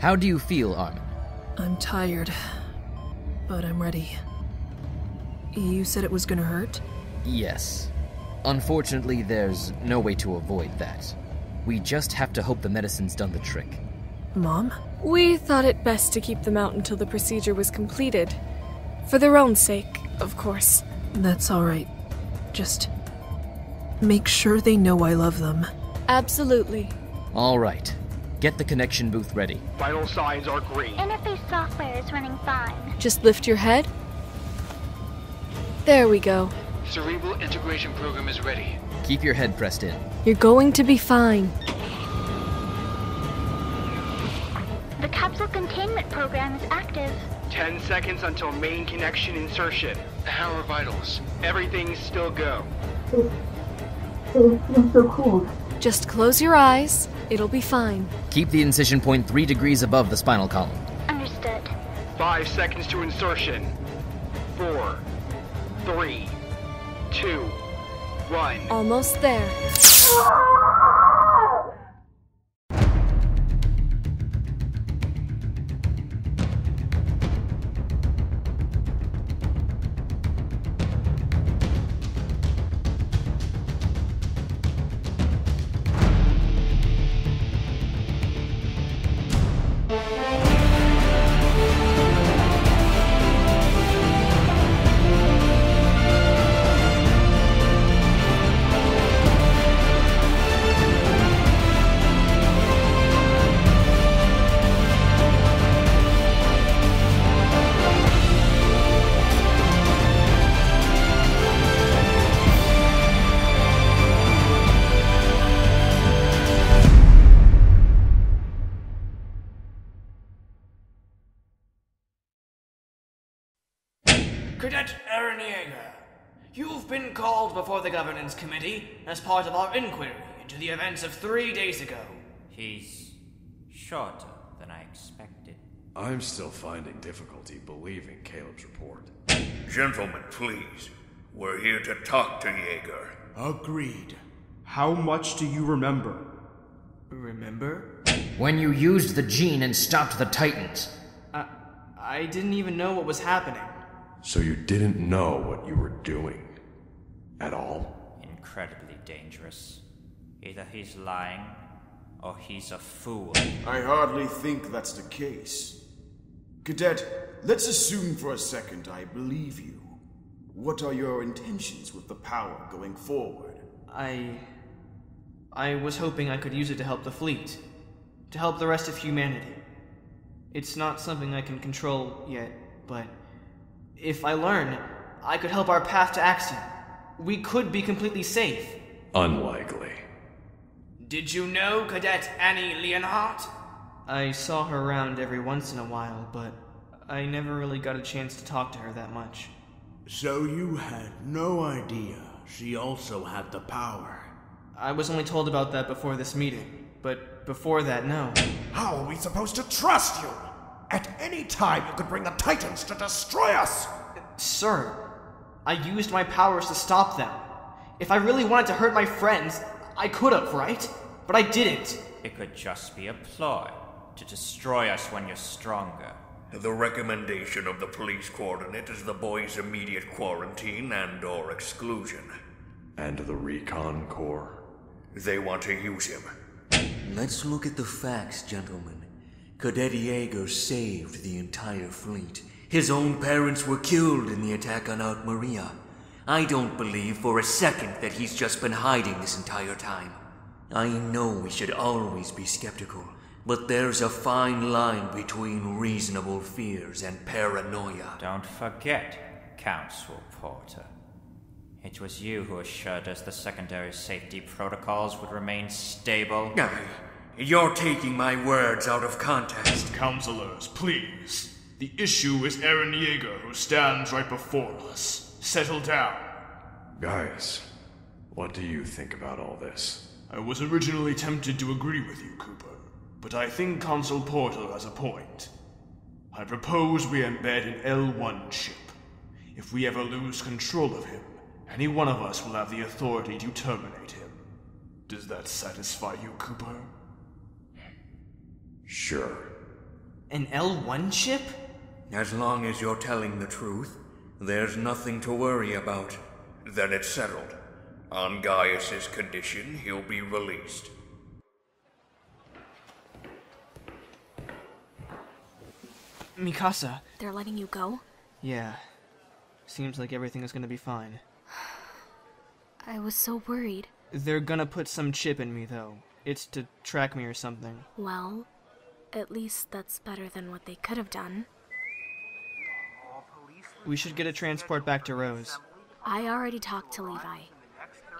How do you feel, A.R.M.I.N? I'm tired, but I'm ready. You said it was gonna hurt? Yes. Unfortunately, there's no way to avoid that. We just have to hope the medicine's done the trick. Mom? We thought it best to keep them out until the procedure was completed. For their own sake, of course. That's alright. Just make sure they know I love them. Absolutely. Alright. Get the connection booth ready. Vital signs are green. Interface software is running fine. Just lift your head. There we go. Cerebral integration program is ready. Keep your head pressed in. You're going to be fine. The capsule containment program is active. 10 seconds until main connection insertion. How are vitals? Everything's still go. It feels so cold. Just close your eyes. It'll be fine. Keep the incision point 3 degrees above the spinal column. Understood. 5 seconds to insertion. 4, 3, 2, 1. Almost there. Cadet Aaron Lack, you've been called before the Governance Committee as part of our inquiry into the events of 3 days ago. He's shorter than I expected. I'm still finding difficulty believing Caleb's report. Gentlemen, please. We're here to talk to Jaeger. Agreed. How much do you remember? Remember? When you used the gene and stopped the Titans. I didn't even know what was happening. So you didn't know what you were doing? At all? Incredibly dangerous. Either he's lying, or he's a fool. I hardly think that's the case. Cadet, let's assume for a second I believe you. What are your intentions with the power going forward? I was hoping I could use it to help the fleet. To help the rest of humanity. It's not something I can control yet, but if I learn, I could help our path to Axiom. We could be completely safe. Unlikely. Did you know Cadet Annie Leonhardt? I saw her around every once in a while, but I never really got a chance to talk to her that much. So you had no idea she also had the power? I was only told about that before this meeting, but before that, no. How are we supposed to trust you? At any time you could bring the Titans to destroy us! Sir, I used my powers to stop them. If I really wanted to hurt my friends, I could've, right? But I didn't. It could just be a ploy to destroy us when you're stronger. The recommendation of the police coordinate is the boys' immediate quarantine and/or exclusion. And the recon corps? They want to use him. Let's look at the facts, gentlemen. Cadet Jaeger saved the entire fleet. His own parents were killed in the attack on Maria. I don't believe for a second that he's just been hiding this entire time. I know we should always be skeptical, but there's a fine line between reasonable fears and paranoia. Don't forget, Council Porter. It was you who assured us the secondary safety protocols would remain stable. You're taking my words out of context. Counselors, please. The issue is Aaron Jaeger, who stands right before us. Settle down. Guys, what do you think about all this? I was originally tempted to agree with you, Cooper, but I think Consul Porter has a point. I propose we embed an L1 chip. If we ever lose control of him, any one of us will have the authority to terminate him. Does that satisfy you, Cooper? Sure. An L1 ship? As long as you're telling the truth, there's nothing to worry about. Then it's settled. On Gaius's condition, he'll be released. Mikasa. They're letting you go? Yeah. Seems like everything is gonna be fine. I was so worried. They're gonna put some chip in me, though. It's to track me or something. Well, at least that's better than what they could have done. We should get a transport back to Rose. I already talked to Levi.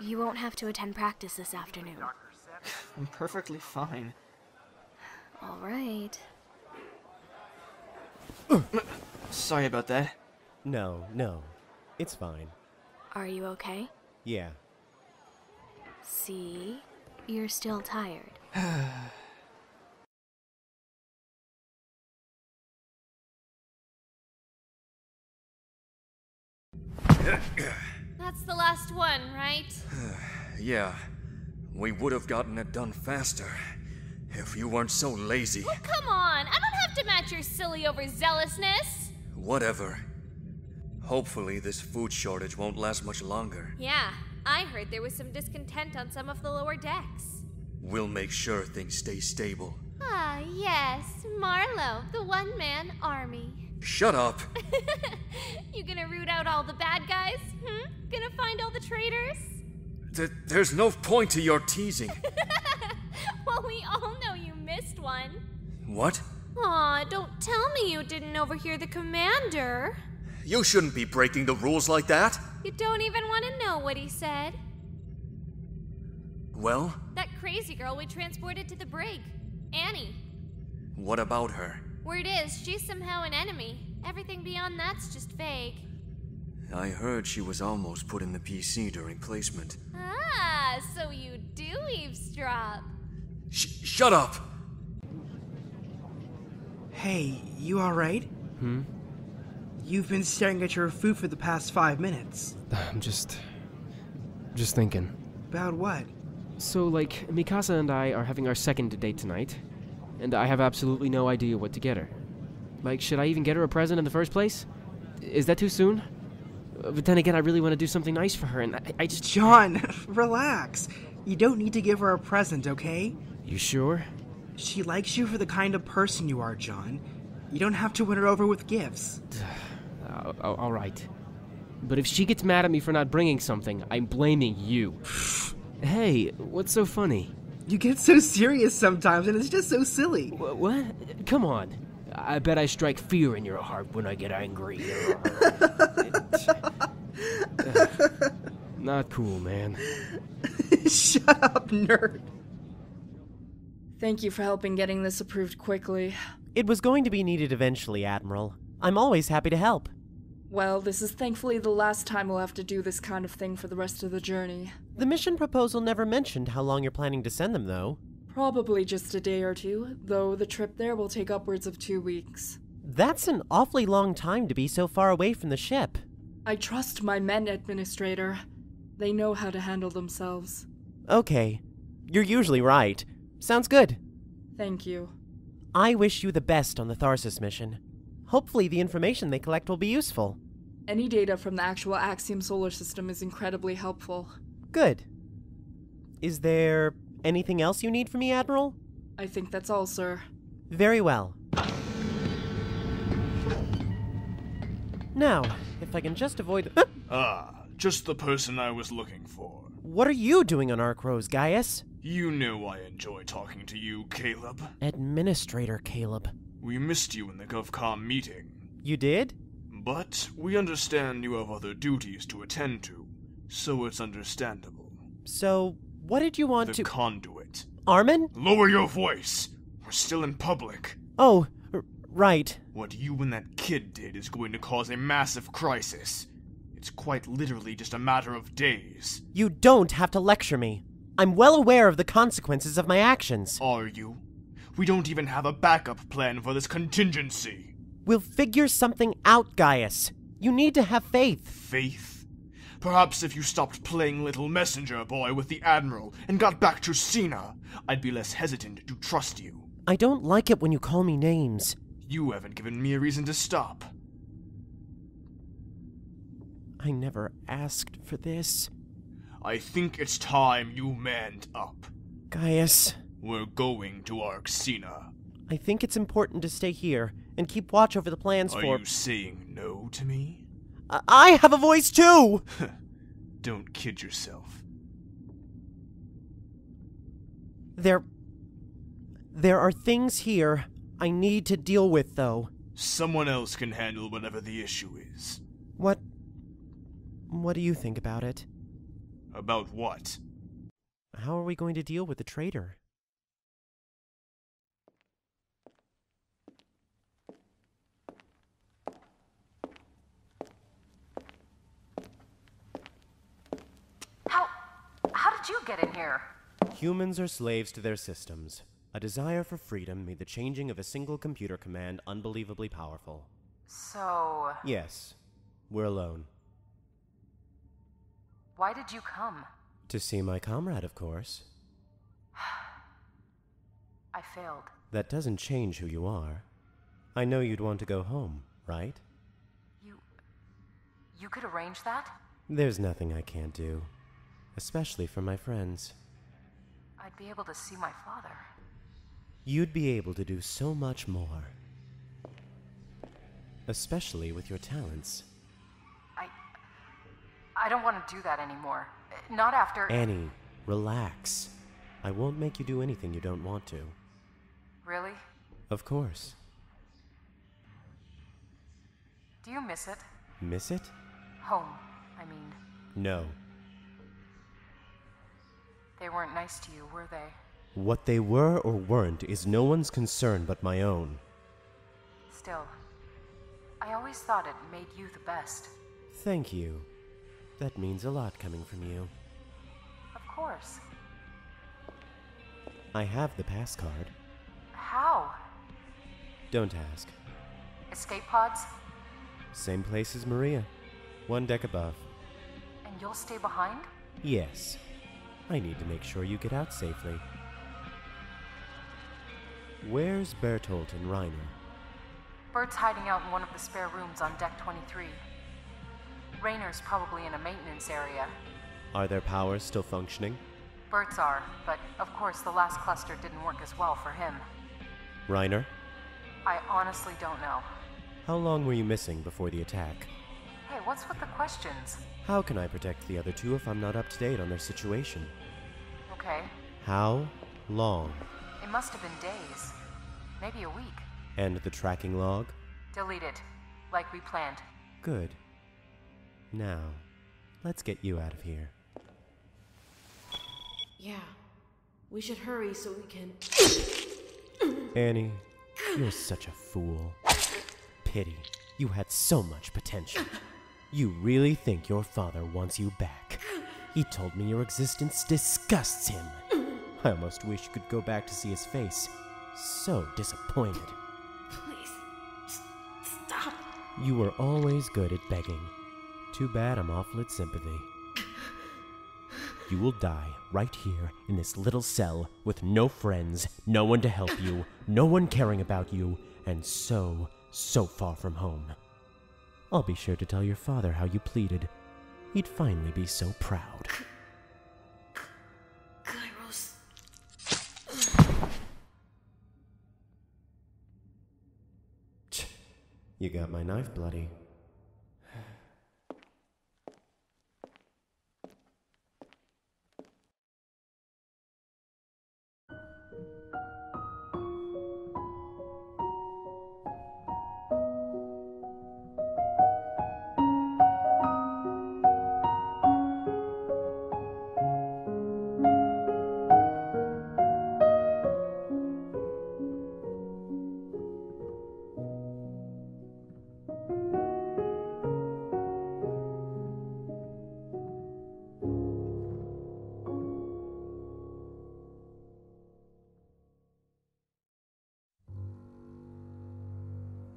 You won't have to attend practice this afternoon. I'm perfectly fine. All right. Sorry about that. No. It's fine. Are you okay? Yeah. See? You're still tired. That's the last one, right? Yeah. We would have gotten it done faster if you weren't so lazy. Oh, come on! I don't have to match your silly overzealousness! Whatever. Hopefully this food shortage won't last much longer. Yeah, I heard there was some discontent on some of the lower decks. We'll make sure things stay stable. Ah, yes, Marlowe, the one-man army. Shut up! You gonna root out all the bad guys? Gonna find all the traitors? There's no point to your teasing. Well, we all know you missed one. What? Aw, don't tell me you didn't overhear the commander. You shouldn't be breaking the rules like that. You don't even want to know what he said. Well? That crazy girl we transported to the brig. Annie. What about her? Word is, she's somehow an enemy. Everything beyond that's just vague. I heard she was almost put in the PC during placement. Ah, so you do eavesdrop. Shut up! Hey, you alright? You've been staring at your food for the past 5 minutes. I'm just thinking. About what? So, like, Mikasa and I are having our second date tonight, and I have absolutely no idea what to get her. Like, should I even get her a present in the first place? Is that too soon? But then again, I really want to do something nice for her, and I just... John, relax. You don't need to give her a present, okay? You sure? She likes you for the kind of person you are, John. You don't have to win her over with gifts. All right. But if she gets mad at me for not bringing something, I'm blaming you. Hey, what's so funny? You get so serious sometimes, and it's just so silly. What? Come on. I bet I strike fear in your heart when I get angry. Not cool, man. Shut up, nerd. Thank you for helping getting this approved quickly. It was going to be needed eventually, Admiral. I'm always happy to help. Well, this is thankfully the last time we'll have to do this kind of thing for the rest of the journey. The mission proposal never mentioned how long you're planning to send them, though. Probably just a day or two, though the trip there will take upwards of 2 weeks. That's an awfully long time to be so far away from the ship. I trust my men, Administrator. They know how to handle themselves. Okay. You're usually right. Sounds good. Thank you. I wish you the best on the Tharsis mission. Hopefully the information they collect will be useful. Any data from the actual Axiom solar system is incredibly helpful. Good. Is there anything else you need from me, Admiral? I think that's all, sir. Very well. Now, if I can just avoid... Just the person I was looking for. What are you doing on Ark Rose, Gaius? You know I enjoy talking to you, Caleb. Administrator Caleb. We missed you in the GovCom meeting. You did? But we understand you have other duties to attend to, so it's understandable. So, what did you want The conduit. A.R.M.I.N? Lower your voice! We're still in public. Oh, right. What you and that kid did is going to cause a massive crisis. It's quite literally just a matter of days. You don't have to lecture me. I'm well aware of the consequences of my actions. Are you? We don't even have a backup plan for this contingency. We'll figure something out, Gaius. You need to have faith. Faith? Perhaps if you stopped playing little messenger boy with the Admiral and got back to Sina, I'd be less hesitant to trust you. I don't like it when you call me names. You haven't given me a reason to stop. I never asked for this. I think it's time you manned up. Gaius. We're going to Arxina. I think it's important to stay here and keep watch over the plans Are for— you saying no to me? I have a voice too! Don't kid yourself. There are things here I need to deal with, though. Someone else can handle whatever the issue is. What do you think about it? About what? How are we going to deal with the traitor? How did you get in here? Humans are slaves to their systems. A desire for freedom made the changing of a single computer command unbelievably powerful. So... Yes, we're alone. Why did you come? To see my comrade, of course. I failed. That doesn't change who you are. I know you'd want to go home, right? You could arrange that? There's nothing I can't do. Especially for my friends. I'd be able to see my father. You'd be able to do so much more. Especially with your talents. I don't want to do that anymore. Not after... Annie, relax. I won't make you do anything you don't want to. Really? Of course. Do you miss it? Miss it? Home, I mean. No. They weren't nice to you, were they? What they were or weren't is no one's concern but my own. Still, I always thought it made you the best. Thank you. That means a lot coming from you. Of course. I have the pass card. How? Don't ask. Escape pods? Same place as Maria. One deck above. And you'll stay behind? Yes. I need to make sure you get out safely. Where's Bertolt and Reiner? Bert's hiding out in one of the spare rooms on deck 23. Rainer's probably in a maintenance area. Are their powers still functioning? Bert's are, but of course the last cluster didn't work as well for him. Reiner? I honestly don't know. How long were you missing before the attack? Hey, what's with the questions? How can I protect the other two if I'm not up to date on their situation? Okay. How long? It must have been days. Maybe a week. And the tracking log? Delete it, like we planned. Good. Now, let's get you out of here. Yeah. We should hurry so we can... Annie, you're such a fool. Pity. You had so much potential. You really think your father wants you back. He told me your existence disgusts him. I almost wish you could go back to see his face. So disappointed. Please, stop. You were always good at begging. Too bad I'm awful at sympathy. You will die right here in this little cell with no friends, no one to help you, no one caring about you, and so far from home. I'll be sure to tell your father how you pleaded. He'd finally be so proud. Kairos. You got my knife bloody.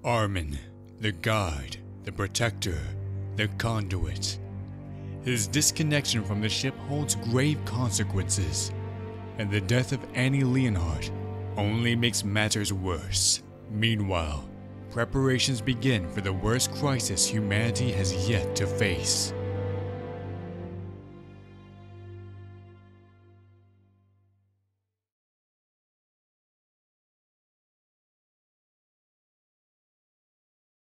A.R.M.I.N, the guide, the protector, the conduit. His disconnection from the ship holds grave consequences, and the death of Annie Leonhardt only makes matters worse. Meanwhile, preparations begin for the worst crisis humanity has yet to face.